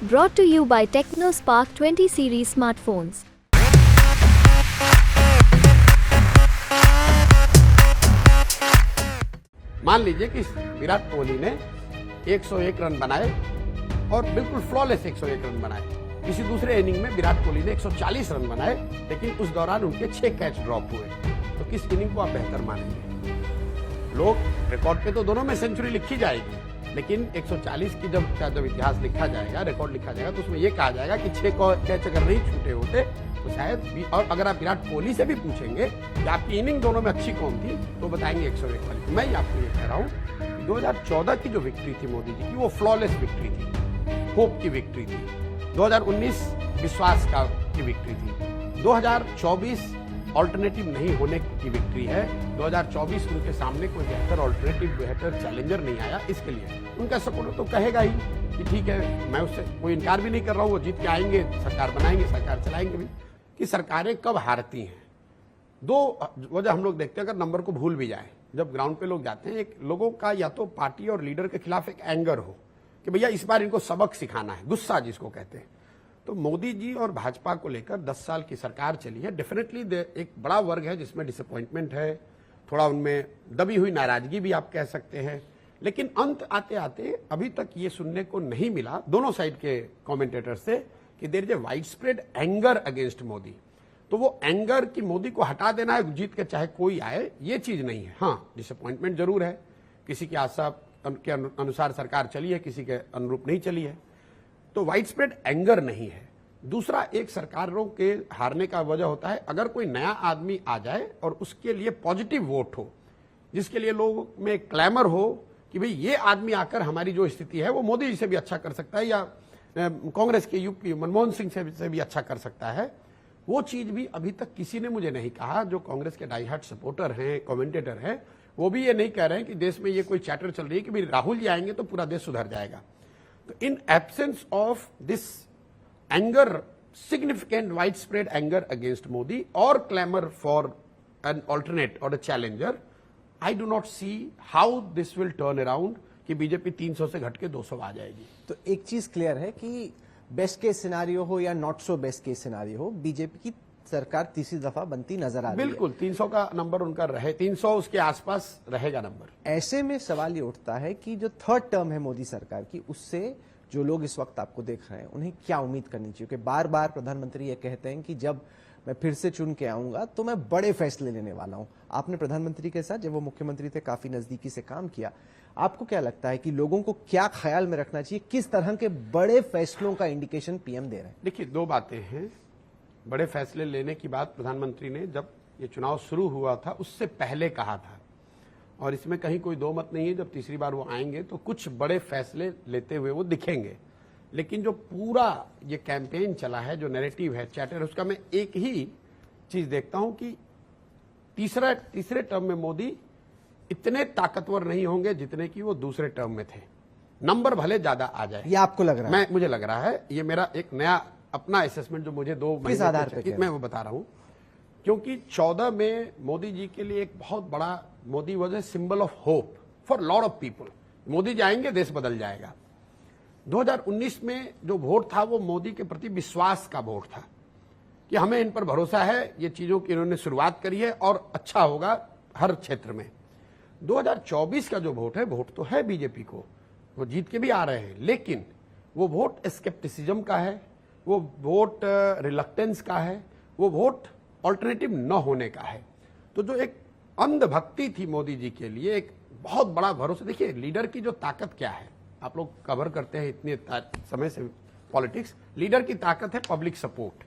Brought to you by TechnoSpark 20 series smartphones. मान लीजिए कि विराट कोहली ने 101 रन बनाए और बिल्कुल फ्लॉलेस 101 रन बनाए। किसी दूसरे इनिंग में विराट कोहली ने 140 रन बनाए, लेकिन उस दौरान उनके 6 कैच ड्रॉप हुए। तो किस इनिंग को आप बेहतर मानेंगे? लोग रिकॉर्ड पे तो दोनों में सेंचुरी लिखी जाएगी, लेकिन 140 की जब इतिहास लिखा जाएगा, रिकॉर्ड लिखा जाएगा, तो उसमें यह कहा जाएगा कि 6 कैच अगर नहीं छूटे होते तो शायद भी। और अगर आप विराट कोहली से भी पूछेंगे कि आपकी इनिंग दोनों में अच्छी कौन थी, तो बताएंगे 101 वाली। मैं आपको ये कह रहा हूँ 2014 की जो विक्ट्री थी मोदी जी की, वो फ्लॉलेस विक्ट्री थी, होप की विक्ट्री थी। 2019 विश्वास की विक्ट्री थी। 2024 ऑल्टरनेटिव नहीं होने की विक्ट्री है। 2024 उनके सामने कोई बेहतर ऑल्टरनेटिव, बेहतर चैलेंजर नहीं आया। इसके लिए उनका सपोर्टर तो कहेगा ही कि ठीक है, मैं उससे कोई इनकार भी नहीं कर रहा हूँ, वो जीत के आएंगे, सरकार बनाएंगे, सरकार चलाएंगे भी। कि सरकारें कब हारती हैं, दो वजह हम लोग देखते हैं। अगर नंबर को भूल भी जाए, जब ग्राउंड पे लोग जाते हैं, एक लोगों का या तो पार्टी और लीडर के खिलाफ एक एंगर हो कि भैया इस बार इनको सबक सिखाना है, गुस्सा जिसको कहते हैं। तो मोदी जी और भाजपा को लेकर 10 साल की सरकार चली है। डेफिनेटली एक बड़ा वर्ग है जिसमें डिसअपॉइंटमेंट है, थोड़ा उनमें दबी हुई नाराजगी भी आप कह सकते हैं। लेकिन अंत आते आते अभी तक ये सुनने को नहीं मिला दोनों साइड के कमेंटेटर से कि there is a wide spread anger against Modi. तो वो एंगर कि मोदी को हटा देना है जीत के चाहे कोई आए, ये चीज नहीं है। हाँ, डिसअपॉइंटमेंट जरूर है, किसी की आशा के अनुसार सरकार चली है, किसी के अनुरूप नहीं चली है। तो वाइड स्प्रेड एंगर नहीं है। दूसरा, एक सरकारों के हारने का वजह होता है अगर कोई नया आदमी आ जाए और उसके लिए पॉजिटिव वोट हो, जिसके लिए लोगों में क्लैमर हो कि भाई ये आदमी आकर हमारी जो स्थिति है वो मोदी जी से भी अच्छा कर सकता है, या कांग्रेस के यूपी मनमोहन सिंह से भी अच्छा कर सकता है। वो चीज भी अभी तक किसी ने मुझे नहीं कहा। जो कांग्रेस के डाई हार्ट सपोर्टर हैं, कमेंटेटर हैं, वो भी ये नहीं कह रहे हैं कि देश में ये कोई चैटर चल रही है कि भाई राहुल जी आएंगे तो पूरा देश सुधर जाएगा। तो in absence of this anger, significant wide spread anger against Modi और क्लैमर फॉर एन ऑल्टरनेट और अ challenger, I do not see how this will turn around कि बीजेपी 300 से घट के 200 आ जाएगी। तो एक चीज क्लियर है कि बेस्ट केस सिनारियो हो या not so best case scenario हो, बीजेपी की सरकार तीसरी दफा बनती नजर आ रही है। बिल्कुल 300 का नंबर उनका रहे, 300 उसके आसपास रहेगा नंबर। ऐसे में सवाल ये उठता है कि जो थर्ड टर्म है मोदी सरकार की, उससे जो लोग इस वक्त आपको देख रहे हैं उन्हें क्या उम्मीद करनी चाहिए? क्योंकि बार बार प्रधानमंत्री ये कहते हैं कि जब मैं फिर से चुन के आऊंगा तो मैं बड़े फैसले लेने वाला हूं। आपने प्रधानमंत्री के साथ, जब वो मुख्यमंत्री थे, काफी नजदीकी से काम किया। आपको क्या लगता है कि लोगों को क्या ख्याल में रखना चाहिए? किस तरह के बड़े फैसलों का इंडिकेशन पीएम दे रहे हैं? देखिए, दो बातें हैं। बड़े फैसले लेने की बात प्रधानमंत्री ने जब ये चुनाव शुरू हुआ था उससे पहले कहा था, और इसमें कहीं कोई दो मत नहीं है। जब तीसरी बार वो आएंगे तो कुछ बड़े फैसले लेते हुए वो दिखेंगे। लेकिन जो पूरा ये कैंपेन चला है, जो नैरेटिव है, चैटर है, उसका मैं एक ही चीज देखता हूं कि तीसरे टर्म में मोदी इतने ताकतवर नहीं होंगे जितने कि वो दूसरे टर्म में थे। नंबर भले ज्यादा आ जाए, ये आपको लग रहा है? मुझे लग रहा है, ये मेरा एक नया अपना असेसमेंट जो मुझे 2 किस आधार पे मैं वो बता रहा हूं। क्योंकि 14 में मोदी जी के लिए एक बहुत बड़ा, Modi was a symbol of hope for lot of people. Modi जाएंगे, देश बदल जाएगा। 2019 में जो वोट था वो मोदी के प्रति विश्वास का वोट था कि हमें इन पर भरोसा है, ये चीजों की इन्होंने शुरुआत करी है और अच्छा होगा हर क्षेत्र में। 2024 का जो वोट है, वोट तो है बीजेपी को, वो जीत के भी आ रहे हैं, लेकिन वो वोट स्केप्टिसिज्म का है, वो वोट रिलक्टेंस का है, वो वोट ऑल्टरनेटिव न होने का है। तो जो एक अंधभक्ति थी मोदी जी के लिए, एक बहुत बड़ा भरोसा। देखिए, लीडर की जो ताकत क्या है, आप लोग कवर करते हैं इतने समय से पॉलिटिक्स, लीडर की ताकत है पब्लिक सपोर्ट।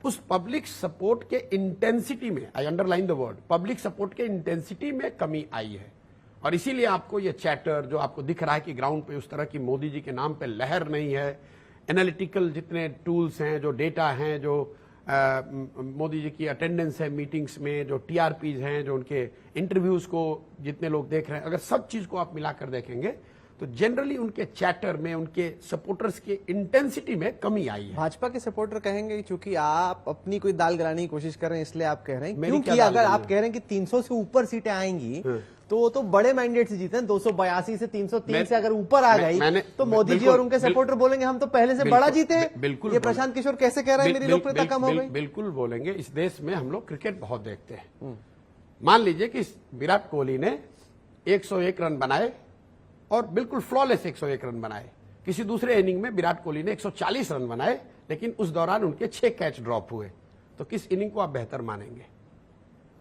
उस पब्लिक सपोर्ट के इंटेंसिटी में, आई underline the word, public support के इंटेंसिटी में कमी आई है। और इसीलिए आपको ये चैटर जो आपको दिख रहा है कि ग्राउंड पे उस तरह की मोदी जी के नाम पे लहर नहीं है। एनालिटिकल जितने टूल्स हैं, जो डेटा हैं, जो मोदी जी की अटेंडेंस है मीटिंग्स में, जो टीआरपीज हैं, जो उनके इंटरव्यूज को जितने लोग देख रहे हैं, अगर सब चीज को आप मिलाकर देखेंगे तो जनरली उनके चैटर में, उनके सपोर्टर्स के इंटेंसिटी में कमी आई है। भाजपा के सपोर्टर कहेंगे कि चूंकि आप अपनी कोई दाल गिराने की कोशिश कर रहे हैं इसलिए आप कह रहे हैं, मेरी क्योंकि क्या दाल अगर आप गिरानी कह रहे हैं कि 300 से ऊपर सीटें आएंगी तो वो तो बड़े मैंडेट से जीते हैं, 282 से 303 से अगर ऊपर आ गई तो मोदी जी और उनके सपोर्टर बोलेंगे हम तो पहले से बड़ा जीते हैं। बिल्कुल ये प्रशांत किशोर कैसे कह रहे हैं मेरी लोकप्रियता कम हो गई? बिल्कुल बोलेंगे। इस देश में हम लोग क्रिकेट बहुत देखते हैं। मान लीजिए कि विराट कोहली ने 101 रन बनाए और बिल्कुल फ्लॉलेस 101 रन बनाए। किसी दूसरे इनिंग में विराट कोहली ने 140 रन बनाए, लेकिन उस दौरान उनके 6 कैच ड्रॉप हुए। तो किस इनिंग को आप बेहतर मानेंगे?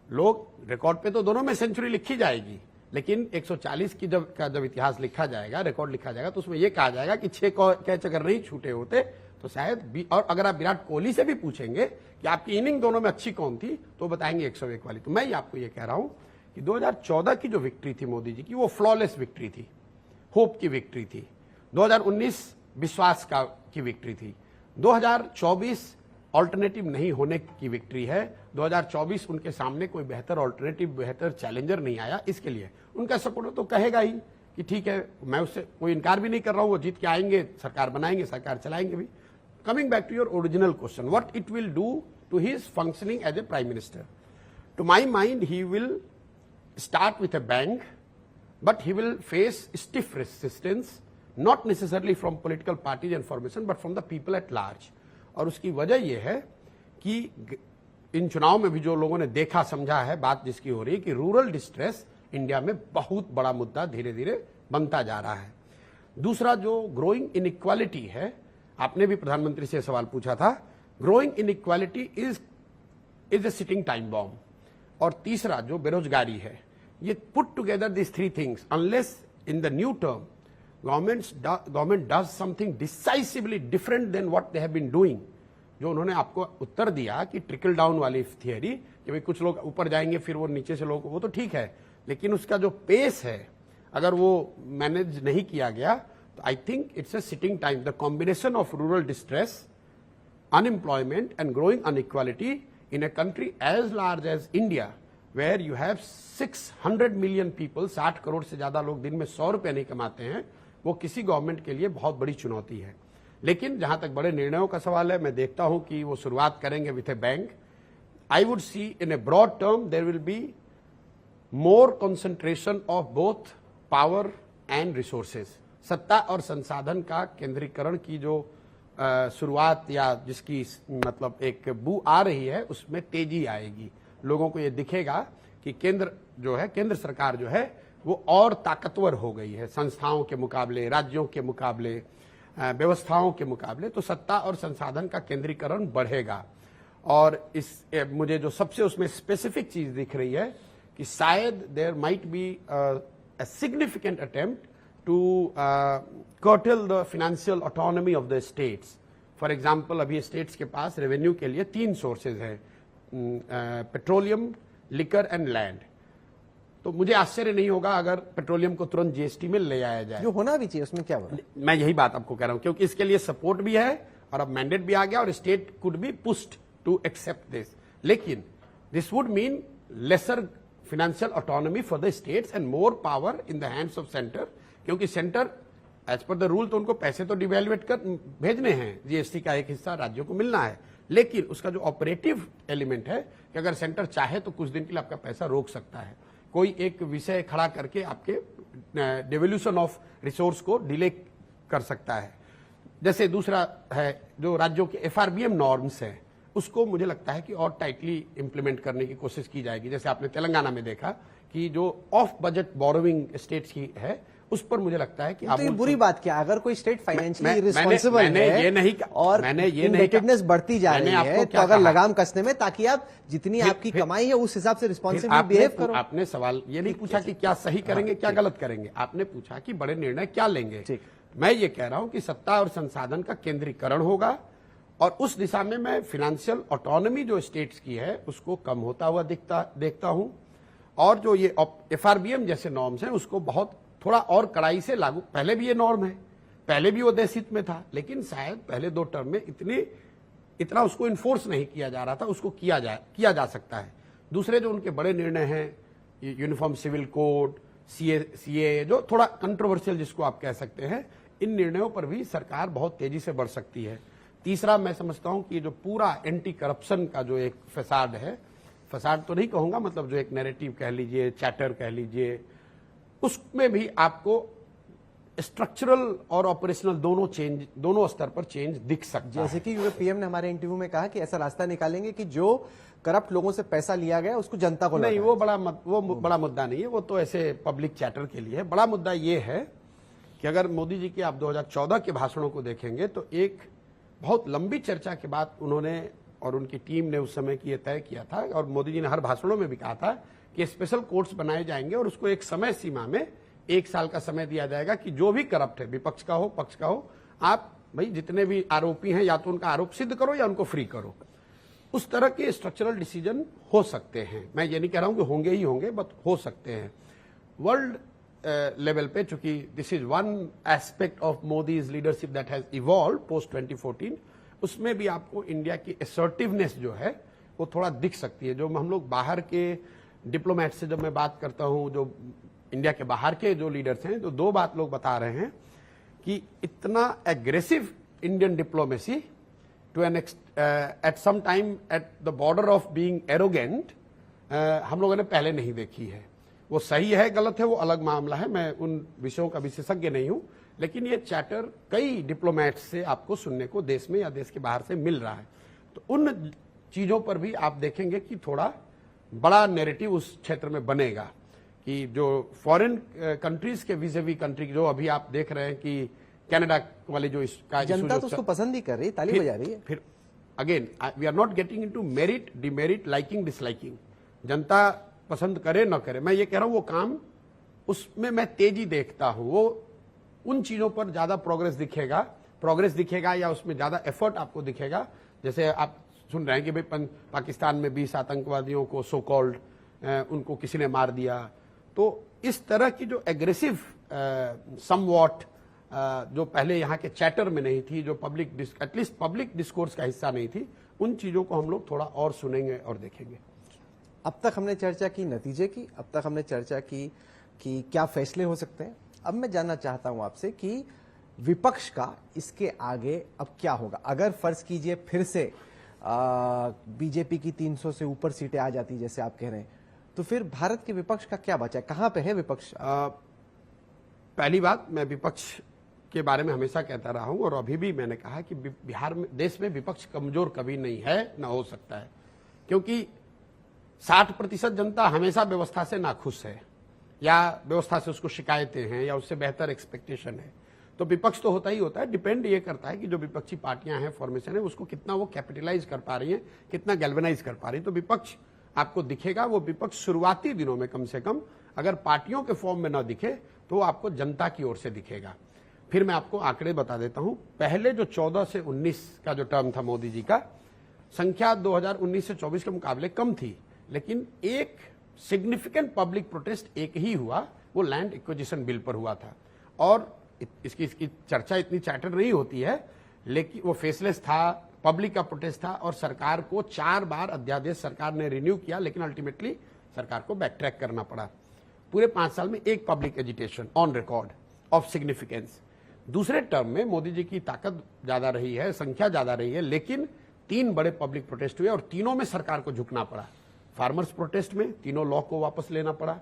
लोग रिकॉर्ड पे तो दोनों में सेंचुरी लिखी जाएगी, लेकिन 140 की जब इतिहास लिखा जाएगा, रिकॉर्ड लिखा जाएगा, तो उसमें यह कहा जाएगा कि 6 कैच अगर नहीं छूटे होते तो शायद और अगर आप विराट कोहली से भी पूछेंगे कि आपकी इनिंग दोनों में अच्छी कौन थी तो बताएंगे 101 वाली। तो मैं ही आपको यह कह रहा हूं कि 2014 की जो विक्ट्री थी मोदी जी की, वो फ्लॉलेस विक्ट्री थी, होप की विक्ट्री थी। 2019 विश्वास की विक्ट्री थी। 2024 ऑल्टरनेटिव नहीं होने की विक्ट्री है। 2024 उनके सामने कोई बेहतर ऑल्टरनेटिव, बेहतर चैलेंजर नहीं आया। इसके लिए उनका सपोर्टर तो कहेगा ही कि ठीक है, मैं उससे कोई इनकार भी नहीं कर रहा हूं, वो जीत के आएंगे, सरकार बनाएंगे, सरकार चलाएंगे भी। Coming back to your original question, what it will do to his functioning as a prime minister? To my mind he will start with a bang, but he will face stiff resistance, not necessarily from political parties and formation, but from the people at large. और उसकी वजह यह है कि इन चुनाव में भी जो लोगों ने देखा समझा है, बात जिसकी हो रही है कि रूरल डिस्ट्रेस इंडिया में बहुत बड़ा मुद्दा धीरे धीरे बनता जा रहा है। दूसरा जो ग्रोइंग इनइक्वालिटी है, आपने भी प्रधानमंत्री से सवाल पूछा था, growing inequality is a sitting time bomb. और तीसरा जो बेरोजगारी है, ये put together this 3 things, unless in the new term government does something decisively different than what they have been doing. जो उन्होंने आपको उत्तर दिया कि ट्रिकल डाउन वाली थियरी कि भाई कुछ लोग ऊपर जाएंगे फिर वो नीचे से लोग, वो तो ठीक है, लेकिन उसका जो पेस है अगर वो मैनेज नहीं किया गया तो I think it's a sitting time. The combination of rural distress, unemployment and growing inequality in a country as large as India, where you have 600 million people, 60 crore से ज्यादा लोग दिन में 100 रुपए नहीं कमाते हैं, वो किसी गवर्नमेंट के लिए बहुत बड़ी चुनौती है। लेकिन जहां तक बड़े निर्णयों का सवाल है, मैं देखता हूं कि वो शुरुआत करेंगे with a bang. I would see in a broad term there will be more concentration of both power and resources. सत्ता और संसाधन का केंद्रीकरण की जो शुरुआत या जिसकी मतलब एक बू आ रही है, उसमें तेजी आएगी। लोगों को यह दिखेगा कि केंद्र सरकार जो है वो और ताकतवर हो गई है संस्थाओं के मुकाबले, राज्यों के मुकाबले, व्यवस्थाओं के मुकाबले। तो सत्ता और संसाधन का केंद्रीकरण बढ़ेगा। और मुझे जो सबसे उसमें स्पेसिफिक चीज दिख रही है कि शायद there might be a significant attempt to curtail the financial autonomy of the states. For example, अभी स्टेट्स के पास रेवेन्यू के लिए 3 सोर्सेज हैं, पेट्रोलियम, लिकर एंड लैंड। तो मुझे आश्चर्य नहीं होगा अगर पेट्रोलियम को तुरंत जीएसटी में ले आया जाए, जो होना भी चाहिए, उसमें क्या होगा? मैं यही बात आपको कह रहा हूं, क्योंकि इसके लिए सपोर्ट भी है और अब मैंडेट भी आ गया और state could be pushed to accept this. लेकिन this would mean lesser financial autonomy for the states and more power in the hands of centre, क्योंकि centre as per the rule तो उनको पैसे तो डिवेल्युएट कर भेजने हैं, जीएसटी का एक हिस्सा राज्यों को मिलना है, लेकिन उसका जो ऑपरेटिव एलिमेंट है कि अगर सेंटर चाहे तो कुछ दिन के लिए आपका पैसा रोक सकता है, कोई एक विषय खड़ा करके आपके डिवोल्यूशन ऑफ रिसोर्स को डिले कर सकता है। जैसे दूसरा है जो राज्यों के एफआरबीएम नॉर्म्स हैं, उसको मुझे लगता है कि और टाइटली इंप्लीमेंट करने की कोशिश की जाएगी। जैसे आपने तेलंगाना में देखा कि जो ऑफ बजट बोरोइंग स्टेट्स की है, उस पर मुझे लगता है कि तो ये बुरी बात क्या, अगर कोई स्टेट फाइनेंशियली रिस्पॉन्सिबल है, ये नहीं और मैंने ये इंडेटेडनेस बढ़ती जा रही है, तो अगर लगाम कसने में, ताकि आप जितनी आपकी कमाई है उस हिसाब से रिस्पॉन्सिबली बिहेव करो। आपने सवाल ये नहीं पूछा कि क्या सही करेंगे क्या गलत करेंगे, आपने पूछा कि बड़े निर्णय क्या लेंगे। मैं ये कह रहा हूं कि सत्ता और संसाधन का केंद्रीकरण होगा और उस दिशा में मैं फाइनेंशियल ऑटोनॉमी जो स्टेट्स की है उसको कम होता हुआ देखता हूं। और जो ये एफआरबीएम जैसे नॉर्म्स हैं उसको बहुत थोड़ा और कड़ाई से लागू, पहले भी ये नॉर्म है, पहले भी वो देश हित में था, लेकिन शायद पहले 2 टर्म में इतना उसको इन्फोर्स नहीं किया जा रहा था, उसको किया जा सकता है। दूसरे जो उनके बड़े निर्णय हैं, यूनिफॉर्म सिविल कोड, सीए जो थोड़ा कंट्रोवर्शियल जिसको आप कह सकते हैं, इन निर्णयों पर भी सरकार बहुत तेजी से बढ़ सकती है। तीसरा मैं समझता हूं कि जो पूरा एंटी करप्शन का जो एक फसाद है, फसाद तो नहीं कहूंगा, मतलब जो एक नैरेटिव कह लीजिए, चैटर कह लीजिए, उसमें भी आपको स्ट्रक्चरल और ऑपरेशनल दोनों स्तर पर चेंज दिख सकता है। जैसे कि पीएम ने हमारे इंटरव्यू में कहा कि ऐसा रास्ता निकालेंगे कि जो करप्ट लोगों से पैसा लिया गया उसको जनता को नहीं, वो बड़ा मुद्दा नहीं है, वो तो ऐसे पब्लिक चैटर के लिए है। बड़ा मुद्दा ये है कि अगर मोदी जी के आप 2014 के भाषणों को देखेंगे तो एक बहुत लंबी चर्चा के बाद उन्होंने और उनकी टीम ने उस समय की ये तय किया था, और मोदी जी ने हर भाषणों में भी कहा था कि स्पेशल कोर्ट्स बनाए जाएंगे और उसको एक समय सीमा में 1 साल का समय दिया जाएगा कि जो भी करप्ट है, विपक्ष का हो पक्ष का हो, आप भाई जितने भी आरोपी हैं या तो उनका आरोप सिद्ध करो या उनको फ्री करो। उस तरह के स्ट्रक्चरल डिसीजन हो सकते हैं, मैं ये नहीं कह रहा हूं कि होंगे ही होंगे, बट हो सकते हैं। वर्ल्ड लेवल पे, चूंकि this is one aspect of Modi's leadership that has evolve post 2014, उसमें भी आपको इंडिया की असर्टिवनेस जो है वो थोड़ा दिख सकती है। जो हम लोग बाहर के डिप्लोमेट से जब मैं बात करता हूं, जो इंडिया के बाहर के जो लीडर्स हैं, तो 2 बात लोग बता रहे हैं कि इतना aggressive Indian diplomacy to an at some time at the border of being arrogant हम लोगों ने पहले नहीं देखी है। वो सही है गलत है वो अलग मामला है, मैं उन विषयों का विशेषज्ञ नहीं हूं, लेकिन ये चैटर कई डिप्लोमेट्स से आपको सुनने को देश में या देश के बाहर से मिल रहा है। तो उन चीजों पर भी आप देखेंगे कि थोड़ा बड़ा नैरेटिव उस क्षेत्र में बनेगा कि जो फॉरेन कंट्रीज के विजेवी कंट्री जो अभी आप देख रहे हैं कि कनाडा वाले जो इसका जनता तो उसको पसंद ही कर रही है, ताली बजा रही है। फिर again we are not getting into merit demerit, liking disliking, जनता पसंद करे न करे, मैं ये कह रहा हूं वो काम उसमें मैं तेजी देखता हूं, वो उन चीजों पर ज्यादा प्रोग्रेस दिखेगा या उसमें ज्यादा एफर्ट आपको दिखेगा। जैसे आप सुन रहे हैं कि भाई पाकिस्तान में 20 आतंकवादियों को सो कॉल्ड उनको किसी ने मार दिया, तो इस तरह की जो एग्रेसिव समवॉट जो पहले यहाँ के चैटर में नहीं थी, जो एटलीस्ट पब्लिक डिस्कोर्स का हिस्सा नहीं थी, उन चीजों को हम लोग थोड़ा और सुनेंगे और देखेंगे। अब तक हमने चर्चा की नतीजे की, अब तक हमने चर्चा की कि क्या फैसले हो सकते हैं। अब मैं जानना चाहता हूं आपसे कि विपक्ष का इसके आगे अब क्या होगा। अगर फर्ज कीजिए फिर से बीजेपी की 300 से ऊपर सीटें आ जाती जैसे आप कह रहे हैं, तो फिर भारत के विपक्ष का क्या बचा है, कहां पे है विपक्ष? पहली बात, मैं विपक्ष के बारे में हमेशा कहता रहा हूं और अभी भी मैंने कहा कि बिहार में, देश में विपक्ष कमजोर कभी नहीं है, ना हो सकता है, क्योंकि 60% जनता हमेशा व्यवस्था से नाखुश है या व्यवस्था से उसको शिकायतें हैं या उससे बेहतर एक्सपेक्टेशन है। तो विपक्ष तो होता ही होता है, डिपेंड ये करता है कि जो विपक्षी पार्टियां हैं, फॉर्मेशन है, उसको कितना वो कैपिटलाइज कर पा रही हैं, कितना गैल्वेनाइज कर पा रही है। तो विपक्ष आपको दिखेगा, वो विपक्ष शुरुआती दिनों में कम से कम अगर पार्टियों के फॉर्म में ना दिखे तो आपको जनता की ओर से दिखेगा। फिर मैं आपको आंकड़े बता देता हूं। पहले जो 14 से 19 का जो टर्म था मोदी जी का, संख्या 2019 से 24 के मुकाबले कम थी, लेकिन एक सिग्निफिकेंट पब्लिक प्रोटेस्ट एक ही हुआ, वो लैंड एक्विजिशन बिल पर हुआ था। और इसकी चर्चा इतनी चैटर नहीं होती है, लेकिन वो फेसलेस था, पब्लिक का प्रोटेस्ट था और सरकार को 4 बार अध्यादेश सरकार ने रिन्यू किया, लेकिन अल्टीमेटली सरकार को बैक ट्रैक करना पड़ा। पूरे 5 साल में एक public agitation on record of significance. दूसरे टर्म में मोदी जी की ताकत ज्यादा रही है, संख्या ज्यादा रही है, लेकिन 3 बड़े पब्लिक प्रोटेस्ट हुए और तीनों में सरकार को झुकना पड़ा। फार्मर्स प्रोटेस्ट में तीनों लॉ को वापस लेना पड़ा,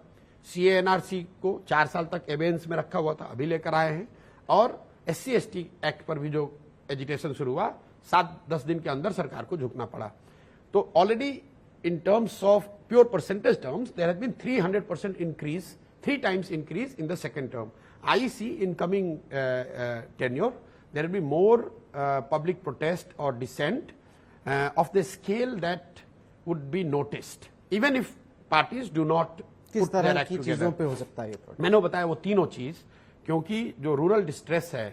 सीए एनआरसी को 4 साल तक एबेंस में रखा हुआ था, अभी लेकर आए हैं, और SC ST एक्ट पर भी जो एजिटेशन शुरू हुआ, 7-10 दिन के अंदर सरकार को झुकना पड़ा। तो already in terms of pure percentage terms there has been 300% increase, 3 times increase in the second term. I see in coming tenure there will be more public protest or dissent of the scale that would be noticed, even if parties do not किस तरह की चीजों पे हो सकता है ये protest? मैंने बताया वो तीनों चीज, क्योंकि जो रूरल डिस्ट्रेस है,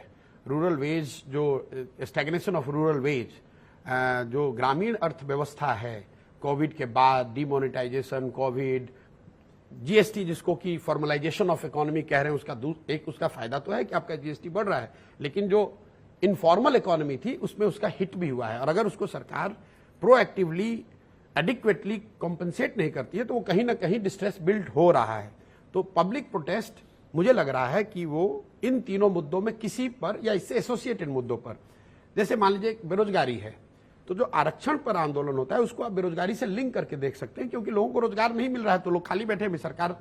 रूरल वेज, जो स्टैग्नेशन ऑफ रूरल वेज, जो ग्रामीण अर्थव्यवस्था है, कोविड के बाद डिमोनेटाइजेशन, कोविड, जीएसटी जिसको कि फॉर्मलाइजेशन ऑफ इकोनॉमी कह रहे हैं, उसका एक उसका फायदा तो है कि आपका जीएसटी बढ़ रहा है, लेकिन जो इनफॉर्मल इकोनॉमी थी उसमें उसका हिट भी हुआ है। और अगर उसको सरकार प्रोएक्टिवली एडिक्वेटली कॉम्पनसेट नहीं करती है तो वो कहीं ना कहीं डिस्ट्रेस बिल्ड हो रहा है। तो पब्लिक प्रोटेस्ट मुझे लग रहा है कि वो इन तीनों मुद्दों में किसी पर या इससे एसोसिएटेड मुद्दों पर, जैसे मान लीजिए बेरोजगारी है, तो जो आरक्षण पर आंदोलन होता है उसको आप बेरोजगारी से लिंक करके देख सकते हैं, क्योंकि लोगों को रोजगार नहीं मिल रहा है तो लोग खाली बैठे हैं। सरकार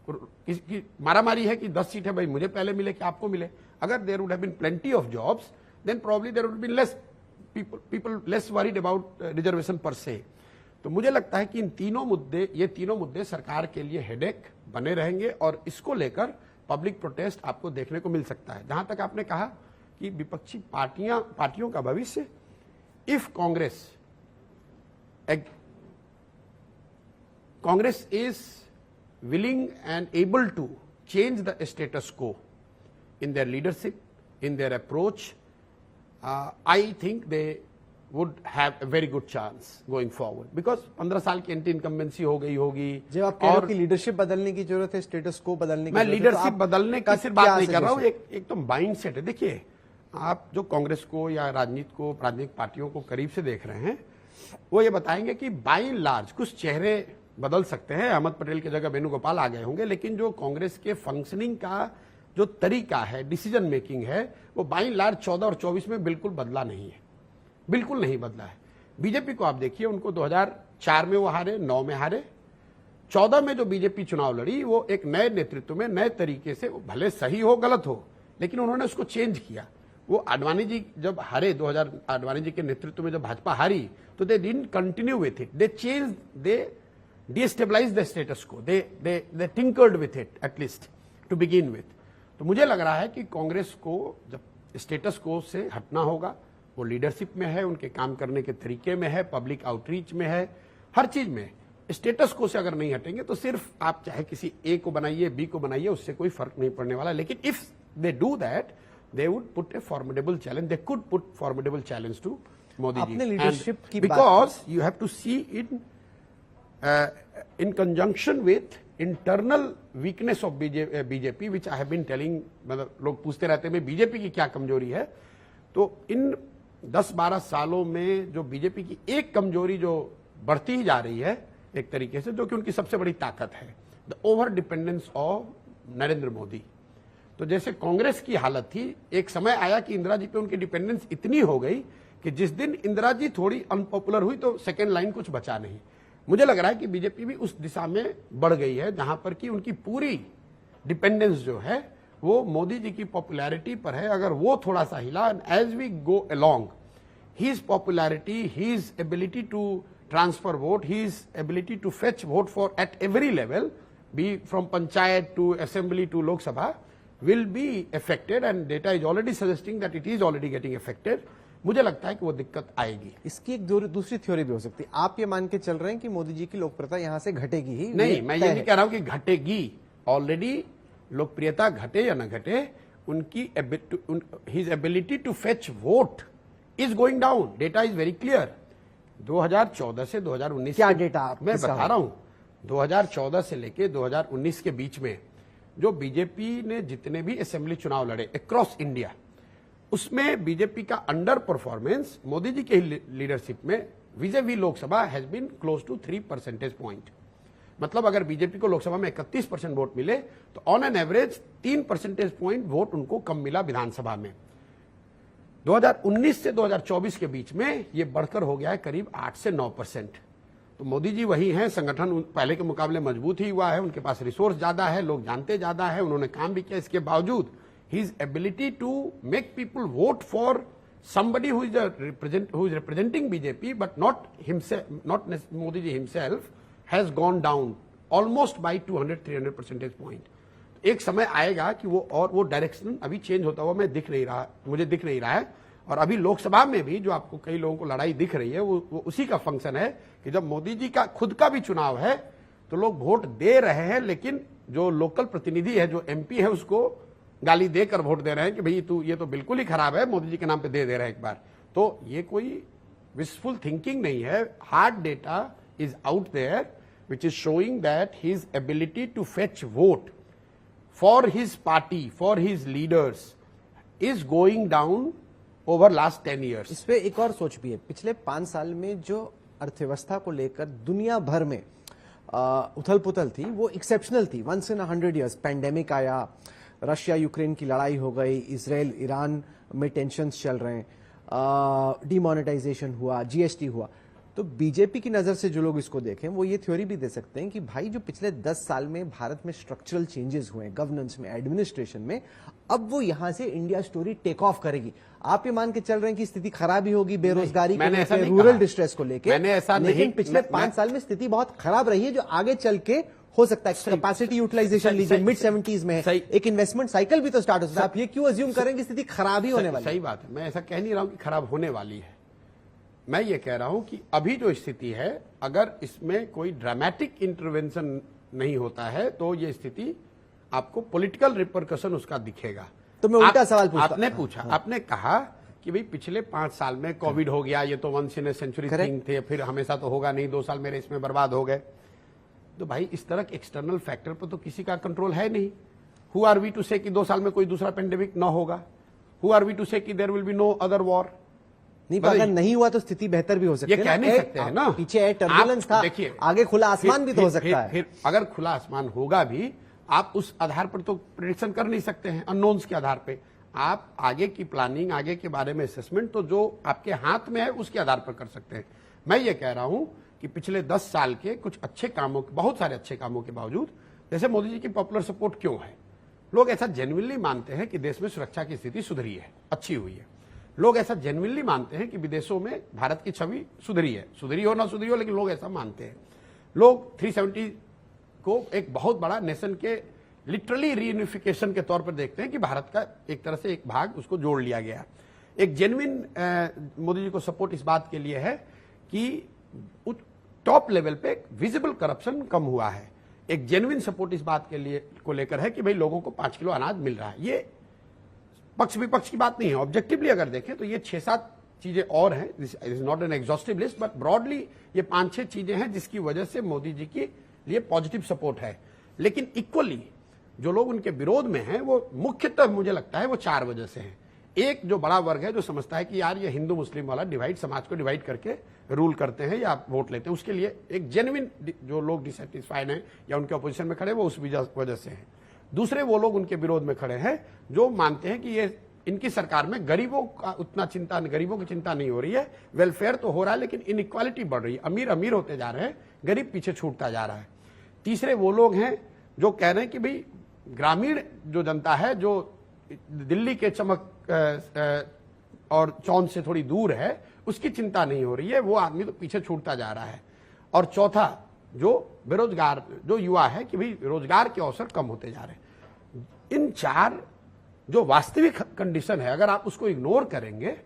की मारामारी है कि 10 सीटें भाई मुझे पहले मिले कि आपको मिले। अगर there would have been plenty of jobs then probably there would been less people less worried about reservation per se. तो मुझे लगता है कि ये तीनों मुद्दे सरकार के लिए हेडेक बने रहेंगे और इसको लेकर पब्लिक प्रोटेस्ट आपको देखने को मिल सकता है। जहां तक आपने कहा कि विपक्षी पार्टियों का भविष्य, if Congress is willing and able to change the status quo in their leadership, in their approach, I think they would have a very good chance going forward because 15 साल की एंटी इनकम्बेंसी हो गई होगी। जब आप कह रहे हो कि लीडरशिप बदलने की जरूरत है, स्टेटस को बदलने की मैं जरूरत है, लीडरशिप तो बदलने की सिर्फ बात नहीं कर रहा हूँ, एक तो माइंड सेट है। देखिए, आप जो कांग्रेस को या राजनीतिक पार्टियों को करीब से देख रहे हैं, वो ये बताएंगे कि बाय एंड लार्ज कुछ चेहरे बदल सकते हैं, अहमद पटेल की जगह वेणुगोपाल आ गए होंगे, लेकिन जो कांग्रेस के फंक्शनिंग का जो तरीका है, डिसीजन मेकिंग है, वो बाय एंड लार्ज 14 और 24 में बिल्कुल बदला नहीं है, बिल्कुल नहीं बदला है। बीजेपी को आप देखिए, उनको 2004 में वो हारे, 9 में हारे, 14 में जो बीजेपी चुनाव लड़ी वो एक नए नेतृत्व में नए तरीके से, भले सही हो गलत हो, लेकिन उन्होंने उसको चेंज किया। वो आडवाणी जी जब हारे, आडवाणी जी के नेतृत्व में जब भाजपा हारी, तो they didn't continue with it, they change, they destabilize the status quo, they tinkered with it at least to begin with। तो मुझे लग रहा है कि कांग्रेस को जब स्टेटस को से हटना होगा, वो लीडरशिप में है, उनके काम करने के तरीके में है, पब्लिक आउटरीच में है, हर चीज में। स्टेटस को से अगर नहीं हटेंगे तो सिर्फ आप चाहे किसी ए को बनाइए, बी को बनाइए, उससे कोई फर्क नहीं पड़ने वाला। लेकिन if they do that, they would put a formidable challenge, they could put formidable challenge to Modi ji, leadership की because you have to see it in conjunction with internal weakness of BJP, which I have been telling, मतलब लोग पूछते रहते हैं BJP की क्या कमजोरी है, तो इन 10-12 सालों में जो बीजेपी की एक कमजोरी जो बढ़ती ही जा रही है एक तरीके से, जो कि उनकी सबसे बड़ी ताकत है, the over dependence of Narendra Modi. तो जैसे कांग्रेस की हालत थी, एक समय आया कि इंदिरा जी पे उनकी डिपेंडेंस इतनी हो गई कि जिस दिन इंदिरा जी थोड़ी अनपॉपुलर हुई तो सेकेंड लाइन कुछ बचा नहीं। मुझे लग रहा है कि बीजेपी भी उस दिशा में बढ़ गई है, जहां पर कि उनकी पूरी डिपेंडेंस जो है वो मोदी जी की पॉपुलैरिटी पर है। अगर वो थोड़ा सा हिला, as we go along, his popularity, his ability to transfer vote, his ability to fetch vote for at every level, be from panchayat to assembly to Lok Sabha, will be affected, and data is already suggesting that it is already getting affected. मुझे लगता है कि वो दिक्कत आएगी। इसकी एक दूसरी थ्योरी भी हो सकती है। आप ये मान के चल रहे हैं कि मोदी जी की लोकप्रियता यहां से घटेगी ही? नहीं, मैं ये नहीं कह रहा हूं कि घटेगी, ऑलरेडी लोकप्रियता घटे या न घटे, उनकी his ability to fetch vote is going down. Data is very clear. 2014 से 2019 क्या डेटा मैं बता रहा हूं, 2014 से लेके 2019 के बीच में जो बीजेपी ने जितने भी असेंबली चुनाव लड़े अक्रॉस इंडिया, उसमें बीजेपी का अंडर परफॉर्मेंस मोदी जी के लीडरशिप में vis-a-vis Lok Sabha has been close to 3 percentage point. मतलब अगर बीजेपी को लोकसभा में 31% वोट मिले तो on an average 3 percentage point vote उनको कम मिला विधानसभा में। 2019 से 2024 के बीच में ये बढ़कर हो गया है करीब 8 से 9%। तो मोदी जी वही हैं, संगठन पहले के मुकाबले मजबूत ही हुआ है, उनके पास रिसोर्स ज्यादा है, लोग जानते ज्यादा है, उन्होंने काम भी किया। इसके बावजूद his ability to make people vote for somebody who is representing BJP but not himself, not Modi ji himself, has gone down almost by 200-300 percentage point। एक समय आएगा कि वो डायरेक्शन अभी चेंज होता हुआ मुझे दिख नहीं रहा है। और अभी लोकसभा में भी जो आपको कई लोगों को लड़ाई दिख रही है, वो उसी का फंक्शन है कि जब मोदी जी का खुद का भी चुनाव है तो लोग वोट दे रहे हैं, लेकिन जो लोकल प्रतिनिधि है, जो एमपी है, उसको गाली देकर वोट दे रहे हैं कि भाई तू ये तो बिल्कुल ही खराब है, मोदी जी के नाम पे दे रहे हैं एक बार। तो ये कोई विशफुल थिंकिंग नहीं है। Hard data is out there which is showing that his ability to fetch vote for his party, for his leaders is going down over last 10 years। इस पे एक और सोच भी है। पिछले 5 साल में जो अर्थव्यवस्था को लेकर दुनिया भर में उथल पुथल थी वो एक्सेप्शनल थी, वंस इन 100 ईयर्स। पैंडेमिक आया, रशिया यूक्रेन की लड़ाई हो गई, इसराइल ईरान में टेंशन्स चल रहे हैं, डिमोनेटाइजेशन हुआ, जीएसटी हुआ। तो बीजेपी की नजर से जो लोग इसको देखें वो ये थ्योरी भी दे सकते हैं कि भाई जो पिछले 10 साल में भारत में स्ट्रक्चरल चेंजेस हुए हैं, गवर्नेंस में, एडमिनिस्ट्रेशन में, अब वो यहां से इंडिया स्टोरी टेक ऑफ करेगी। आप ये मान के चल रहे हैं कि स्थिति खराब ही होगी बेरोजगारी को लेकर, रूरल डिस्ट्रेस को लेकर, मैंने ऐसा लेकिन पिछले 5 साल में स्थिति बहुत खराब रही है, जो आगे चल के हो सकता है। कैपेसिटी यूटिलाइजेशन लीजिए, मिड 70s में है, एक इन्वेस्टमेंट साइकिल भी तो स्टार्ट हो सकता है। आप ये क्यों अज्यूम करेंगे स्थिति खराब ही होने वाली? सही बात है, मैं ऐसा कह नहीं रहा हूं कि खराब होने वाली है। मैं ये कह रहा हूं कि अभी जो स्थिति है, अगर इसमें कोई ड्रामेटिक इंटरवेंशन नहीं होता है तो ये स्थिति आपको पॉलिटिकल रिपरकशन उसका दिखेगा। तो मैं उल्टा सवाल पूछता, आपने पूछा, आपने कहा कि भाई पिछले 5 साल में कोविड हो गया, ये तो once in a century thing थे, फिर हमेशा तो होगा नहीं, 2 साल मेरे इसमें बर्बाद हो गए। तो भाई इस तरह के एक्सटर्नल फैक्टर पर तो किसी का कंट्रोल है नहीं। हु आर वी टू से कि 2 साल में कोई दूसरा पेंडेमिक ना होगा? हु आर वी टू से कि there will be no other war? नहीं, अगर नहीं हुआ तो स्थिति बेहतर भी हो सकती है। ये कह नहीं सकते हैं ना, पीछे टर्बुलेंस था, देखिए आगे खुला आसमान भी तो हो सकता है। फिर अगर खुला आसमान होगा भी, आप उस आधार पर तो प्रेडिक्शन कर नहीं सकते हैं, अननोन्स के आधार पे। आप आगे की प्लानिंग, आगे के बारे में असेसमेंट तो जो आपके हाथ में है उसके आधार पर कर सकते हैं। मैं ये कह रहा हूं कि पिछले 10 साल के कुछ अच्छे कामों, बहुत सारे अच्छे कामों के बावजूद, जैसे मोदी जी की पॉपुलर सपोर्ट क्यों है? लोग ऐसा जेन्युइनली मानते हैं कि देश में सुरक्षा की स्थिति सुधरी है, अच्छी हुई है। लोग ऐसा जेन्युइनली मानते हैं कि विदेशों में भारत की छवि सुधरी है, सुधरी हो ना सुधरी हो, लेकिन लोग ऐसा मानते हैं। लोग 370 को एक बहुत बड़ा नेशन के लिटरली रीयूनिफिकेशन के तौर पर देखते हैं कि भारत का एक तरह से एक भाग उसको जोड़ लिया गया। एक जेन्युइन मोदी जी को सपोर्ट इस बात के लिए है कि टॉप लेवल पे विजिबल करप्शन कम हुआ है। एक जेन्युइन सपोर्ट इस बात के लिए को लेकर है कि भाई लोगों को 5 किलो अनाज मिल रहा है। ये पक्ष विपक्ष की बात नहीं है। ऑब्जेक्टिवली अगर देखें तो ये 6-7 चीजें और हैं, is not an exhaustive list, but broadly ये 5-6 चीजें हैं जिसकी वजह से मोदी जी के लिए पॉजिटिव सपोर्ट है। लेकिन इक्वली जो लोग उनके विरोध में हैं वो मुख्यतः मुझे लगता है वो 4 वजह से हैं। एक जो बड़ा वर्ग है जो समझता है कि यार ये हिंदू मुस्लिम वाला डिवाइड, समाज को डिवाइड करके रूल करते हैं या वोट लेते हैं, उसके लिए एक जेन्युइन जो लोग डिसैटिस्फाइड हैं या उनके अपोजिशन में खड़े वो उस वजह से हैं। दूसरे वो लोग उनके विरोध में खड़े हैं जो मानते हैं कि ये इनकी सरकार में गरीबों का उतना चिंता, गरीबों की चिंता नहीं हो रही है, वेलफेयर तो हो रहा है लेकिन इनइक्वालिटी बढ़ रही है, अमीर अमीर होते जा रहे हैं, गरीब पीछे छूटता जा रहा है। तीसरे वो लोग हैं जो कह रहे हैं कि भाई ग्रामीण जो जनता है जो दिल्ली के चमक और चौंध से थोड़ी दूर है उसकी चिंता नहीं हो रही है, वो आदमी तो पीछे छूटता जा रहा है। और चौथा जो बेरोजगार जो युवा है कि भाई रोजगार के अवसर कम होते जा रहे हैं। इन 4 जो वास्तविक कंडीशन है अगर आप उसको इग्नोर करेंगे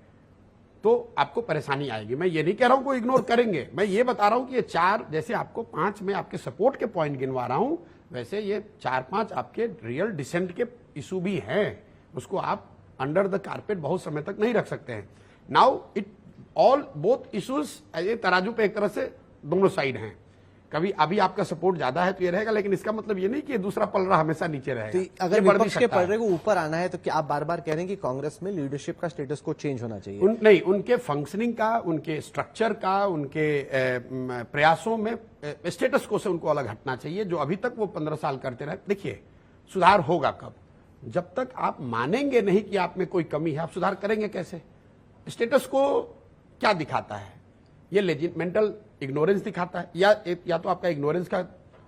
तो आपको परेशानी आएगी। मैं ये नहीं कह रहा हूं को इग्नोर करेंगे, मैं ये बता रहा हूं कि ये 4 जैसे आपको 5 में आपके सपोर्ट के पॉइंट गिनवा रहा हूं, वैसे ये 4-5 आपके रियल डिसेंट के इशू भी हैं। उसको आप अंडर द कारपेट बहुत समय तक नहीं रख सकते हैं। Now it all both issues ये तराजू पे एक तरह से दोनों साइड हैं। कभी अभी आपका सपोर्ट ज्यादा है तो ये रहेगा, लेकिन इसका मतलब ये नहीं कि दूसरा पलड़ा हमेशा नीचे रहेगा। तो अगर विपक्ष के पलड़े को ऊपर आना है तो क्या आप बार बार कह रहे हैं कि कांग्रेस में लीडरशिप का स्टेटस को चेंज होना चाहिए? नहीं, उनके फंक्शनिंग का, उनके स्ट्रक्चर का, उनके प्रयासों में स्टेटस को से उनको अलग हटना चाहिए। जो अभी तक वो 15 साल करते रहे, देखिए सुधार होगा कब? जब तक आप मानेंगे नहीं कि आप में कोई कमी है, आप सुधार करेंगे कैसे? स्टेटस को क्या दिखाता है? ये मेंटल इग्नोरेंस दिखाता है, या तो आपका इग्नोरेंस का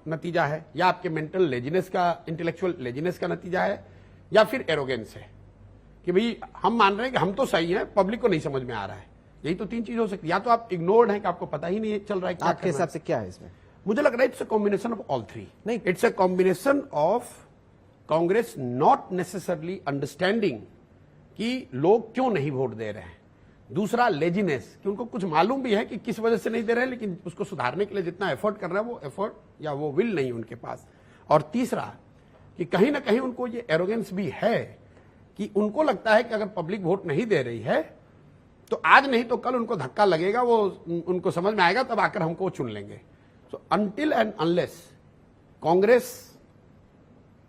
नतीजा है, या आपके मेंटल लेजीनेस का, इंटेलेक्चुअल लेजीनेस का नतीजा है, या फिर एरोगेंस है कि भाई हम मान रहे हैं कि हम तो सही हैं, पब्लिक को नहीं समझ में आ रहा है। यही तो 3 चीज हो सकती है। या तो आप इग्नोर्ड हैं कि आपको पता ही नहीं चल रहा है। आपके हिसाब से क्या है इसमें? मुझे लग रहा है it's a combination of all 3। नहीं, it's a combination of Congress not necessarily understanding कि लोग क्यों नहीं वोट दे रहे हैं। दूसरा लेजीनेस कि उनको कुछ मालूम भी है कि किस वजह से नहीं दे रहे हैं, लेकिन उसको सुधारने के लिए जितना एफर्ट कर रहे हैं वो एफर्ट या वो विल नहीं उनके पास। और तीसरा कि कहीं ना कहीं उनको ये एरोगेंस भी है कि उनको लगता है कि अगर पब्लिक वोट नहीं दे रही है तो आज नहीं तो कल उनको धक्का लगेगा, वो उनको समझ में आएगा, तब आकर हमको चुन लेंगे। सो until and unless Congress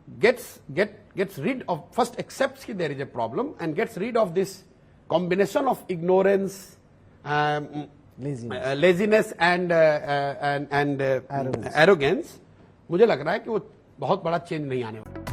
gets rid of, first accepts that there is a problem and gets rid of this combination of ignorance, laziness and arrogance, मुझे लग रहा है कि वो बहुत बड़ा चेंज नहीं आने वाला।